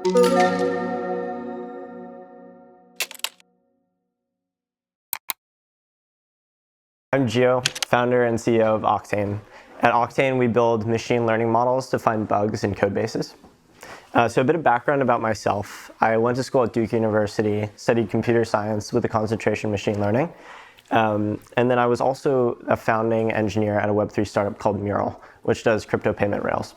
I'm Gio, founder and CEO of Octane. At Octane, we build machine learning models to find bugs in code bases. So a bit of background about myself. I went to school at Duke University, studied computer science with a concentration in machine learning. And then I was also a founding engineer at a Web3 startup called Mural, which does crypto payment rails.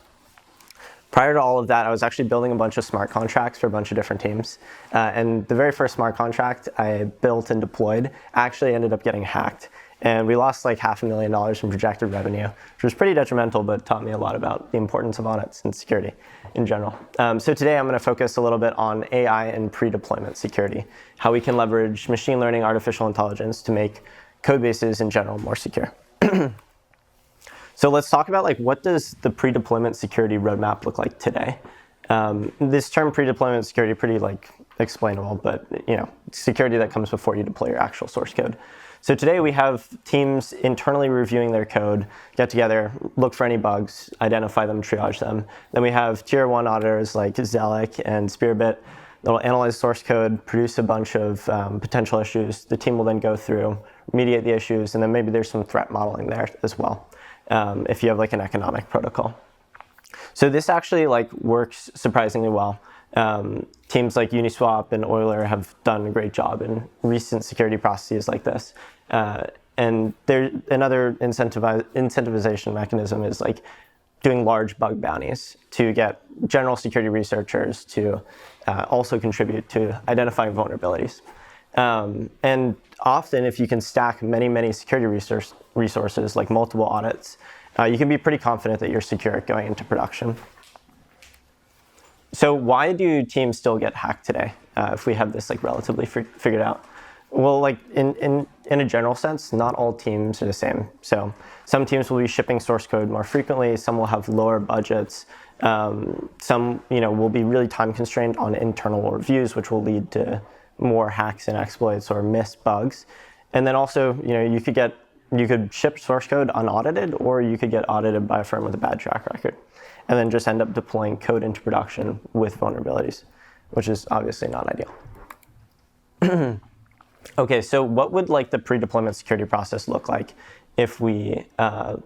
Prior to all of that, I was actually building a bunch of smart contracts for a bunch of different teams. And the very first smart contract I built and deployed actually ended up getting hacked. And we lost like $500,000 in projected revenue, which was pretty detrimental, but taught me a lot about the importance of audits and security in general. So today I'm going to focus a little bit on AI and pre-deployment security, how we can leverage machine learning, artificial intelligence to make code bases in general more secure. So let's talk about what does the pre-deployment security roadmap look like today? This term pre-deployment security pretty explainable, but security that comes before you deploy your actual source code. So today we have teams internally reviewing their code, get together, look for any bugs, identify them, triage them. Then we have tier 1 auditors like Zelic and Spearbit that will analyze source code, produce a bunch of potential issues. The team will then go through, remediate the issues, and then maybe there's some threat modeling there as well, if you have an economic protocol. So this actually works surprisingly well. Teams like Uniswap and Euler have done a great job in recent security processes like this. And another incentivization mechanism is doing large bug bounties to get general security researchers to also contribute to identifying vulnerabilities. And often, if you can stack many security resources, like multiple audits, you can be pretty confident that you're secure going into production. So why do teams still get hacked today if we have this relatively figured out? Well, in a general sense, not all teams are the same. So some teams will be shipping source code more frequently. Some will have lower budgets. Some will be really time constrained on internal reviews, which will lead to more hacks and exploits or missed bugs. And then also, you could ship source code unaudited, or you could get audited by a firm with a bad track record, and then just end up deploying code into production with vulnerabilities, which is obviously not ideal. Okay, so what would the pre-deployment security process look like if we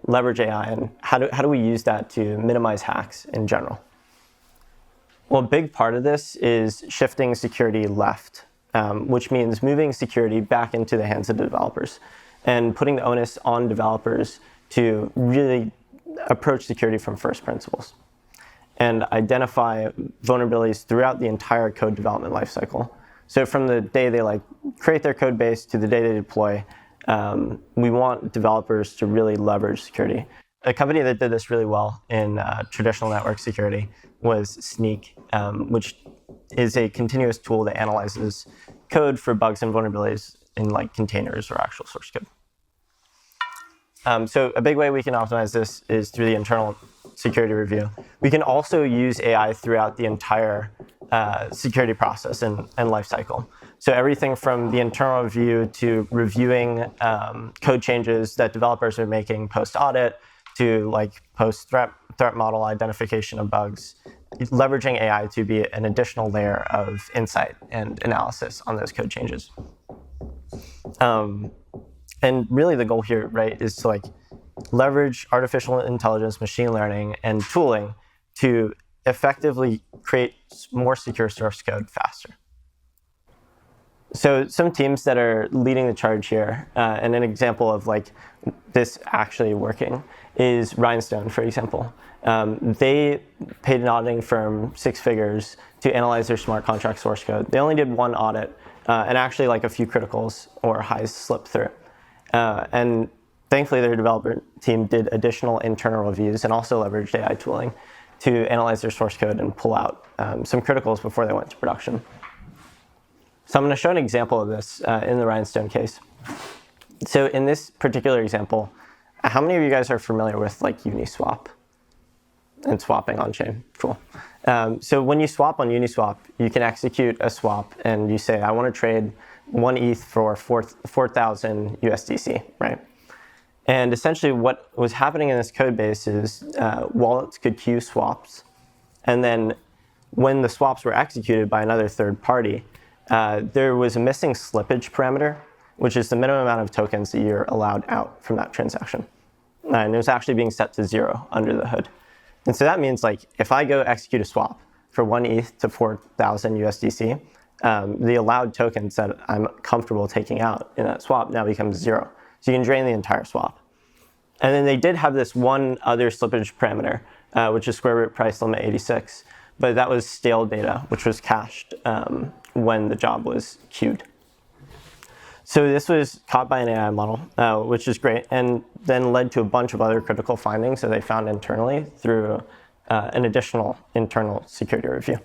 leverage AI, and how do we use that to minimize hacks in general? Well, a big part of this is shifting security left, which means moving security back into the hands of the developers and putting the onus on developers to really approach security from first principles and identify vulnerabilities throughout the entire code development lifecycle. So from the day they create their code base to the day they deploy, we want developers to really leverage security. A company that did this really well in traditional network security was Sneak, which is a continuous tool that analyzes code for bugs and vulnerabilities in containers or actual source code. So a big way we can optimize this is through the internal security review. We can also use AI throughout the entire security process and lifecycle. So everything from the internal review to reviewing code changes that developers are making post-audit to post-threat model identification of bugs, leveraging AI to be an additional layer of insight and analysis on those code changes. And really the goal here, right, is to leverage artificial intelligence, machine learning, and tooling to effectively create more secure source code faster. So some teams that are leading the charge here, and an example of this actually working, is Rhinestone, for example. They paid an auditing firm 6 figures to analyze their smart contract source code. They only did one audit, and actually a few criticals or highs slipped through. And thankfully, their developer team did additional internal reviews and also leveraged AI tooling to analyze their source code and pull out some criticals before they went to production. So I'm going to show an example of this in the Rhinestone case. So in this particular example, how many of you guys are familiar with Uniswap and swapping on-chain? Cool. So when you swap on Uniswap, you can execute a swap and you say, I want to trade 1 ETH for 4,000 USDC, right? And essentially what was happening in this code base is wallets could queue swaps, and then when the swaps were executed by another third party, there was a missing slippage parameter, which is the minimum amount of tokens that you're allowed out from that transaction. And it was actually being set to 0 under the hood. And so that means like if I go execute a swap for 1 ETH to 4,000 USDC, the allowed tokens that I'm comfortable taking out in that swap now becomes 0. So you can drain the entire swap. And then they did have this one other slippage parameter, which is square root price limit 86. But that was stale data, which was cached when the job was queued. So this was caught by an AI model, which is great, and then led to a bunch of other critical findings that they found internally through an additional internal security review.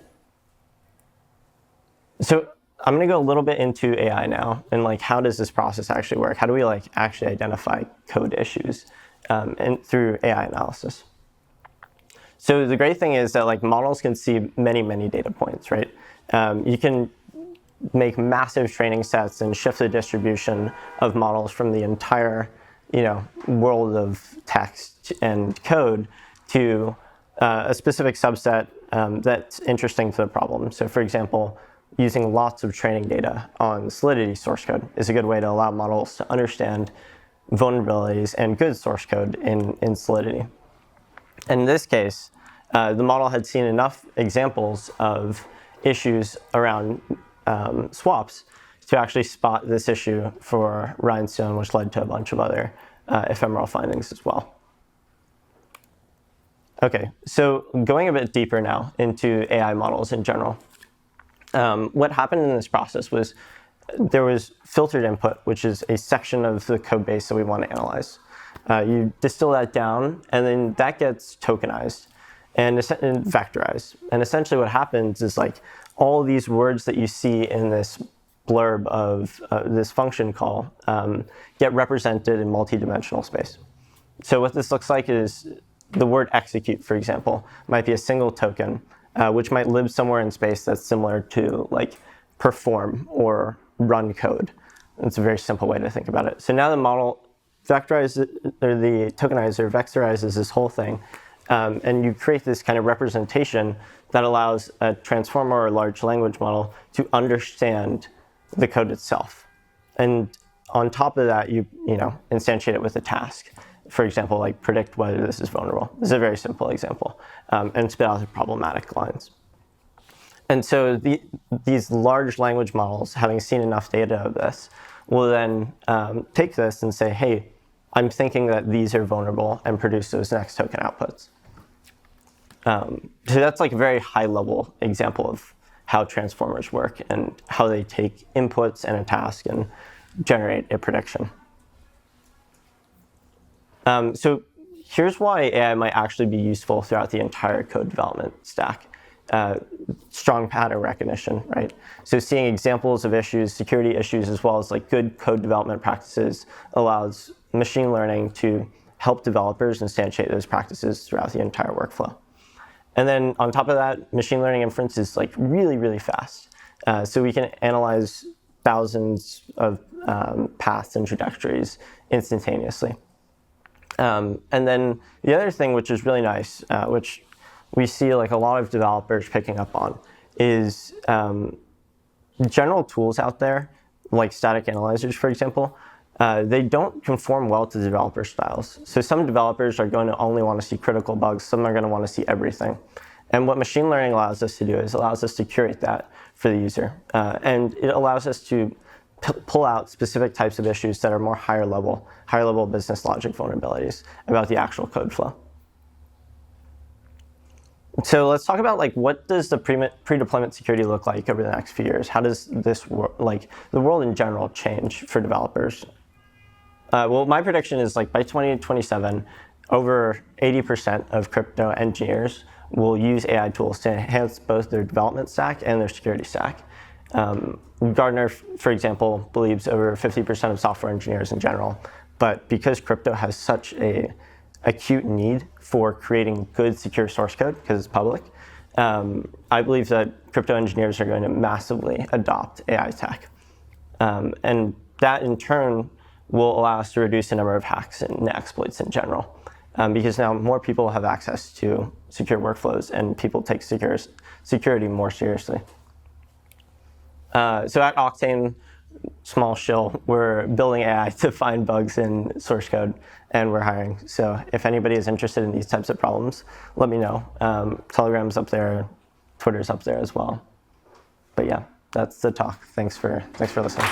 So I'm going to go a little bit into AI now, and like how does this process actually work? How do we like actually identify code issues and through AI analysis? So the great thing is that like models can see many, many data points, right? You can make massive training sets and shift the distribution of models from the entire, world of text and code to a specific subset that's interesting to the problem. So for example, using lots of training data on Solidity source code is a good way to allow models to understand vulnerabilities and good source code in Solidity. And in this case, the model had seen enough examples of issues around swaps to actually spot this issue for Rhinestone, which led to a bunch of other ephemeral findings as well. Okay, so going a bit deeper now into AI models in general. What happened in this process was there was filtered input, which is a section of the code base that we want to analyze. You distill that down, and then that gets tokenized and vectorized. And essentially what happens is like all these words that you see in this blurb of this function call get represented in multi-dimensional space. So what this looks like is the word execute, for example, might be a single token, which might live somewhere in space that's similar to like perform or run code. It's a very simple way to think about it. So now the model vectorizes, or the tokenizer vectorizes this whole thing, and you create this kind of representation that allows a transformer or large language model to understand the code itself. And on top of that, you instantiate it with a task. For example, like predict whether this is vulnerable. This is a very simple example, and spit out the problematic lines. And so these large language models, having seen enough data of this, will then take this and say, hey, I'm thinking that these are vulnerable, and produce those next token outputs. So that's like a very high level example of how transformers work and how they take inputs and a task and generate a prediction. So here's why AI might actually be useful throughout the entire code development stack. Strong pattern recognition, right? So seeing examples of issues, security issues, as well as like good code development practices allows machine learning to help developers instantiate those practices throughout the entire workflow. And then on top of that, machine learning inference is like really, really fast. So we can analyze thousands of paths and trajectories instantaneously. And then the other thing, which is really nice, which we see like a lot of developers picking up on, is general tools out there, like static analyzers, for example, they don't conform well to developer styles. So some developers are going to only want to see critical bugs, some are going to want to see everything. And what machine learning allows us to do is allows us to curate that for the user. And it allows us to pull out specific types of issues that are more higher level business logic vulnerabilities about the actual code flow. So let's talk about like what does the pre-deployment security look like over the next few years? How does this like the world in general change for developers? Well, my prediction is like by 2027, over 80% of crypto engineers will use AI tools to enhance both their development stack and their security stack. Gartner, for example, believes over 50% of software engineers in general, but because crypto has such a acute need for creating good secure source code because it's public, I believe that crypto engineers are going to massively adopt AI tech. And that in turn will allow us to reduce the number of hacks and exploits in general. Because now more people have access to secure workflows and people take security more seriously. So at Octane, small shill, we're building AI to find bugs in source code, and we're hiring. So if anybody is interested in these types of problems, let me know. Telegram's up there, Twitter's up there as well. But yeah, that's the talk. Thanks for listening.